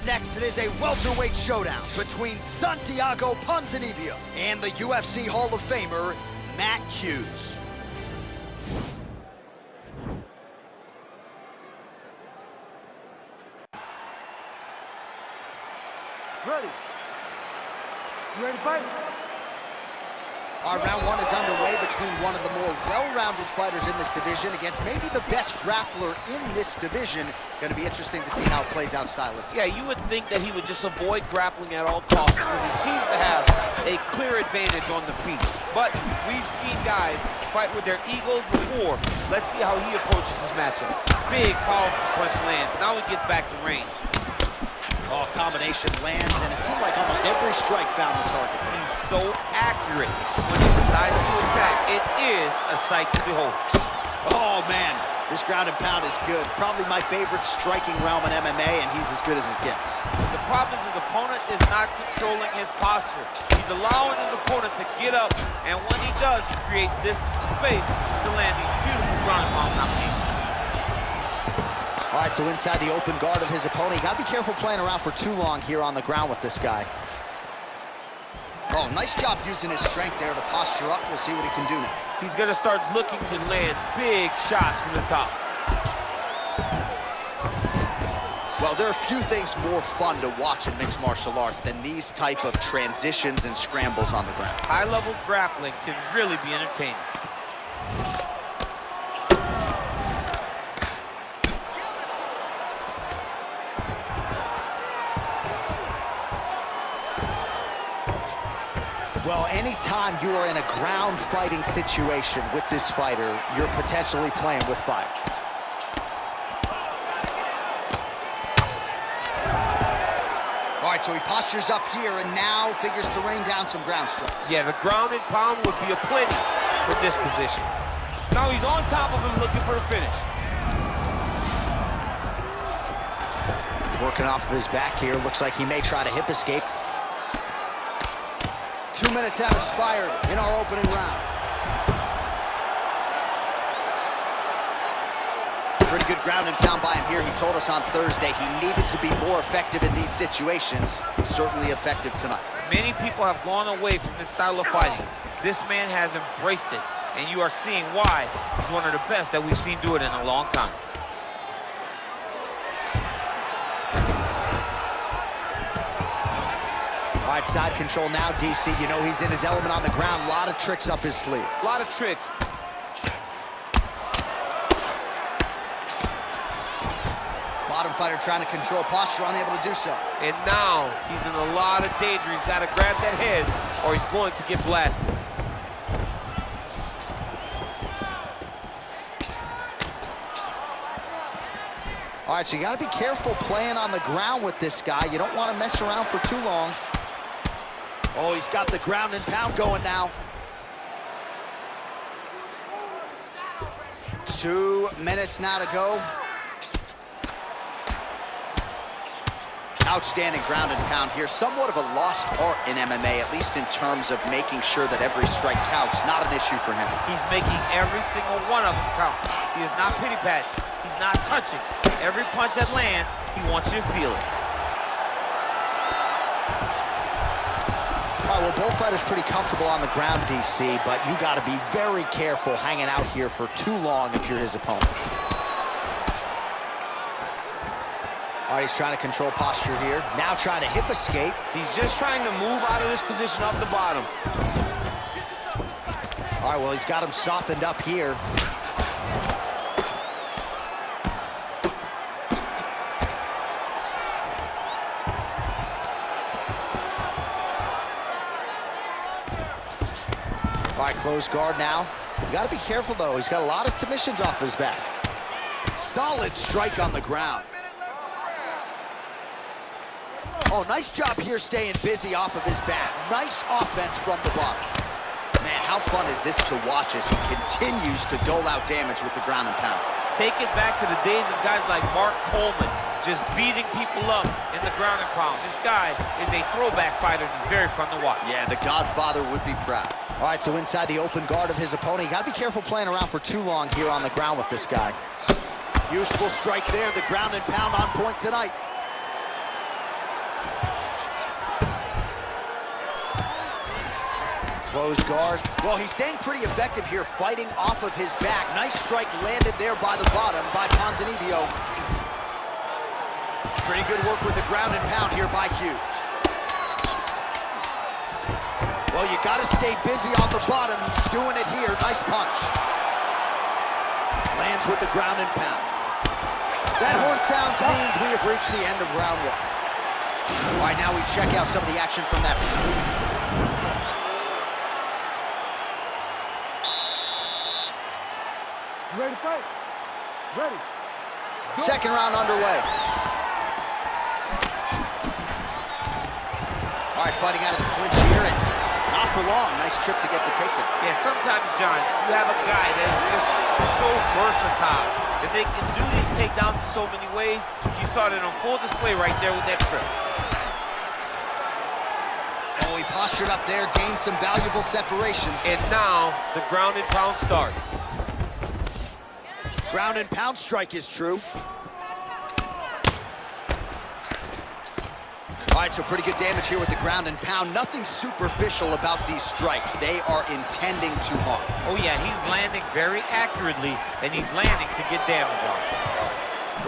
next, it is a welterweight showdown between Santiago Ponzinibbio and the UFC Hall of Famer, Matt Hughes. Ready. You ready to fight? Our round one is underway between one of the more well-rounded fighters in this division against maybe the best grappler in this division. Going to be interesting to see how it plays out stylistically. Yeah, you would think that he would just avoid grappling at all costs because he seems to have a clear advantage on the feet. But we've seen guys fight with their egos before. Let's see how he approaches this matchup. Big, powerful punch lands. Now he gets back to range. Oh, combination lands, and it seemed like almost every strike found the target. He's so accurate when he decides to attack. It is a sight to behold. Oh, man, this ground and pound is good. Probably my favorite striking realm in MMA, and he's as good as it gets. The problem is his opponent is not controlling his posture. He's allowing his opponent to get up, and when he does, he creates this space to land these beautiful ground and pound combinations. All right, so inside the open guard of his opponent, you gotta be careful playing around for too long here on the ground with this guy. Oh, nice job using his strength there to posture up. We'll see what he can do now. He's gonna start looking to land big shots from the top. Well, there are few things more fun to watch in mixed martial arts than these type of transitions and scrambles on the ground. High-level grappling can really be entertaining. Well, anytime you are in a ground fighting situation with this fighter, you're potentially playing with fire. All right, so he postures up here and now figures to rain down some ground strikes. Yeah, the ground and pound would be a plenty from this position. Now he's on top of him looking for the finish. Working off of his back here, looks like he may try to hip escape. 2 minutes have expired in our opening round. Pretty good ground and pound by him here. He told us on Thursday he needed to be more effective in these situations. Certainly effective tonight. Many people have gone away from this style of fighting. This man has embraced it, and you are seeing why he's one of the best that we've seen do it in a long time. All right, side control now, DC. You know he's in his element on the ground. A lot of tricks up his sleeve. A lot of tricks. Bottom fighter trying to control posture, unable to do so. And now he's in a lot of danger. He's got to grab that head or he's going to get blasted. All right, so you got to be careful playing on the ground with this guy. You don't want to mess around for too long. Oh, he's got the ground and pound going now. 2 minutes now to go. Outstanding ground and pound here. Somewhat of a lost art in MMA, at least in terms of making sure that every strike counts. Not an issue for him. He's making every single one of them count. He is not pity-patting. He's not touching. Every punch that lands, he wants you to feel it. All right, well, both fighters pretty comfortable on the ground, DC, but you got to be very careful hanging out here for too long if you're his opponent. All right, he's trying to control posture here. Now trying to hip escape. He's just trying to move out of this position off the bottom. All right, well, he's got him softened up here. All right, closed guard now. You got to be careful, though. He's got a lot of submissions off his back. Solid strike on the ground. Oh, nice job here staying busy off of his back. Nice offense from the bottom. Man, how fun is this to watch as he continues to dole out damage with the ground and pound. Take it back to the days of guys like Mark Coleman, just beating people up in the ground and pound. This guy is a throwback fighter, and he's very fun to watch. Yeah, the Godfather would be proud. All right, so inside the open guard of his opponent, you got to be careful playing around for too long here on the ground with this guy. Useful strike there, the ground and pound on point tonight. Close guard. Well, he's staying pretty effective here, fighting off of his back. Nice strike landed there by the bottom by Ponzinibbio. Pretty good work with the ground and pound here by Hughes. Well, you got to stay busy on the bottom. He's doing it here. Nice punch. Lands with the ground and pound. That horn sounds means we have reached the end of round one. All right, now we check out some of the action from that. You ready to fight? Ready. Second round underway. All right, fighting out of the clinch here, and not for long. Nice trip to get the takedown. Yeah, sometimes, John, you have a guy that is just so versatile that they can do these takedowns in so many ways. You saw that on full display right there with that trip. Oh, he postured up there, gained some valuable separation. And now the ground and pound starts. Ground and pound strike is true. All right, so pretty good damage here with the ground and pound. Nothing superficial about these strikes. They are intending to harm. Oh yeah, he's landing very accurately, and he's landing to get damage on.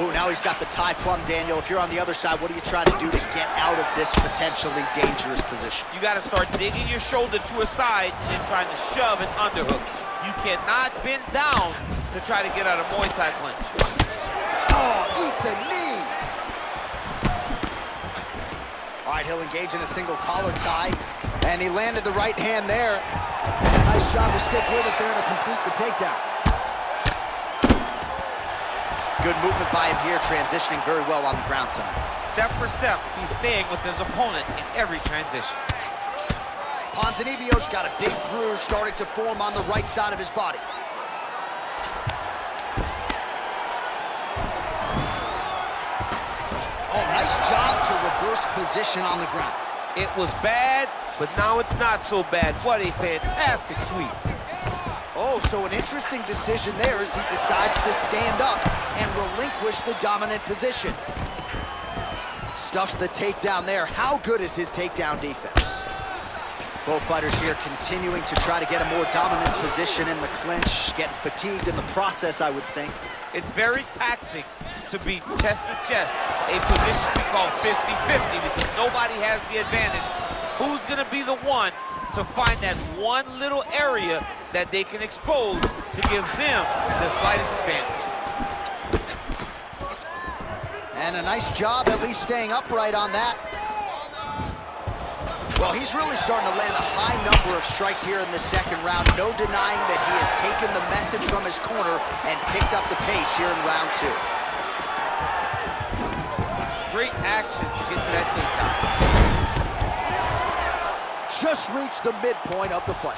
Ooh, now he's got the tie plum, Daniel. If you're on the other side, what are you trying to do to get out of this potentially dangerous position? You got to start digging your shoulder to a side and then trying to shove and underhook. You cannot bend down to try to get out of Muay Thai clinch. Oh, eats a knee. All right, he'll engage in a single collar tie, and he landed the right hand there. And a nice job to stick with it there to complete the takedown. Good movement by him here, transitioning very well on the ground tonight. Step for step, he's staying with his opponent in every transition. Ponzinibbio's got a big bruise starting to form on the right side of his body. Oh, nice job to reverse position on the ground. It was bad, but now it's not so bad. What a fantastic sweep. Oh, so an interesting decision there as he decides to stand up and relinquish the dominant position. Stuffs the takedown there. How good is his takedown defense? Both fighters here continuing to try to get a more dominant position in the clinch, getting fatigued in the process, I would think. It's very taxing to be chest to chest, a position we call 50-50 because nobody has the advantage. Who's gonna be the one to find that one little area that they can expose to give them the slightest advantage? And a nice job at least staying upright on that. Well, he's really starting to land a high number of strikes here in the second round. No denying that he has taken the message from his corner and picked up the pace here in round two. Great action to get to that takedown. Just reached the midpoint of the fight.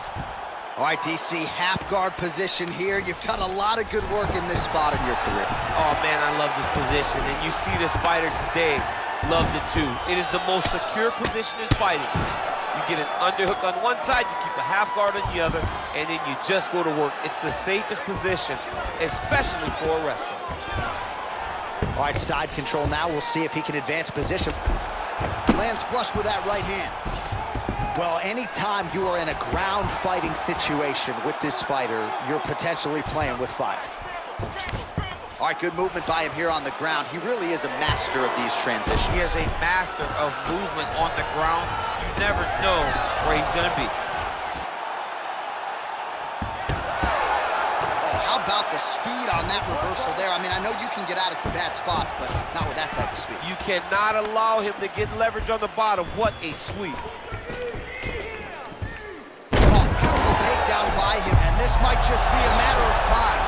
All right, DC, half guard position here. You've done a lot of good work in this spot in your career. Oh man, I love this position, and you see this fighter today loves it too. It is the most secure position in fighting. You get an underhook on one side, you keep a half guard on the other, and then you just go to work. It's the safest position, especially for a wrestler. All right, side control now. We'll see if he can advance position. Lands flush with that right hand. Well, anytime you are in a ground fighting situation with this fighter, you're potentially playing with fire. All right, good movement by him here on the ground. He really is a master of these transitions. He is a master of movement on the ground. You never know where he's gonna be. Oh, how about the speed on that reversal there? I mean, I know you can get out of some bad spots, but not with that type of speed. You cannot allow him to get leverage on the bottom. What a sweep. Oh, beautiful takedown by him, and this might just be a matter of time.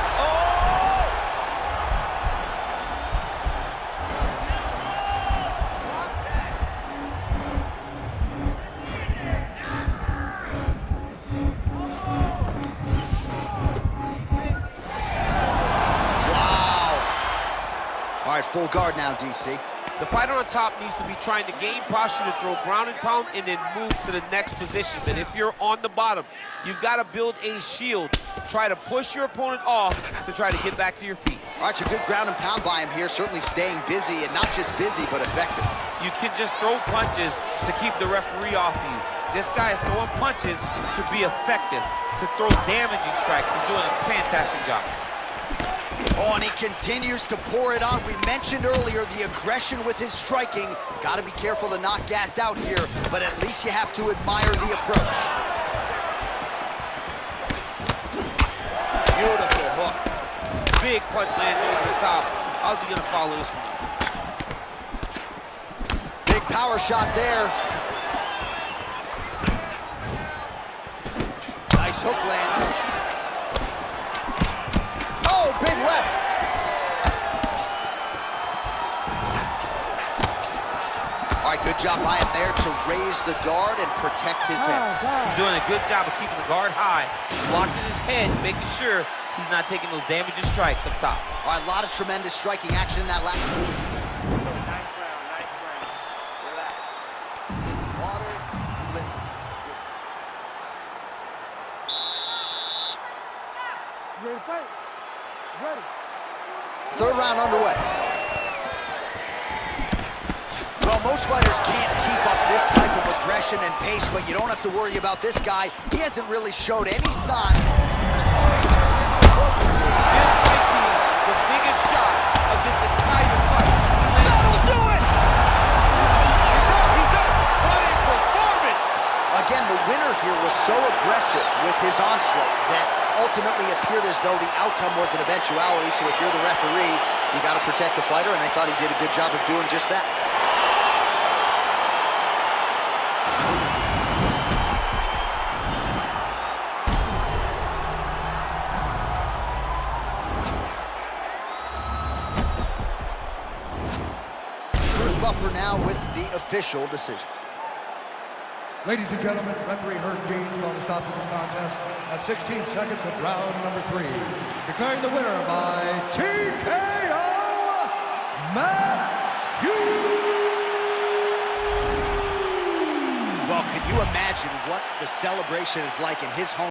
All right, full guard now, DC. The fighter on top needs to be trying to gain posture to throw ground and pound and then move to the next position. But if you're on the bottom, you've got to build a shield. Try to push your opponent off to try to get back to your feet. All right, so good ground and pound by him here, certainly staying busy, and not just busy, but effective. You can just throw punches to keep the referee off you. This guy is throwing punches to be effective, to throw damaging strikes. He's doing a fantastic job. Oh, and he continues to pour it on. We mentioned earlier the aggression with his striking. Got to be careful to not gas out here, but at least you have to admire the approach. Beautiful hook. Big punch lands over the top. How's he gonna follow this one? Big power shot there. Nice hook lands. Oh, big left. All right, good job by him there to raise the guard and protect his head. He's doing a good job of keeping the guard high, blocking his head, making sure he's not taking those damaging strikes up top. All right, a lot of tremendous striking action in that last. Nice round, nice round. Relax. Take some water, listen. You ready to fight? Ready. Third round underway. Well, most fighters can't keep up this type of aggression and pace, but you don't have to worry about this guy. He hasn't really showed any sign. This might be the biggest shot of this entire fight. That'll do it! He's got it! What a performance! Again, the winner here was so aggressive with his onslaught that ultimately appeared as though the outcome was an eventuality. So if you're the referee, you got to protect the fighter, and I thought he did a good job of doing just that. Buffer now with the official decision. Ladies and gentlemen, referee Herb Dean's going to stop this contest at 16 seconds of round number 3. Declaring the winner by TKO, Matt Hughes. Well, can you imagine what the celebration is like in his home?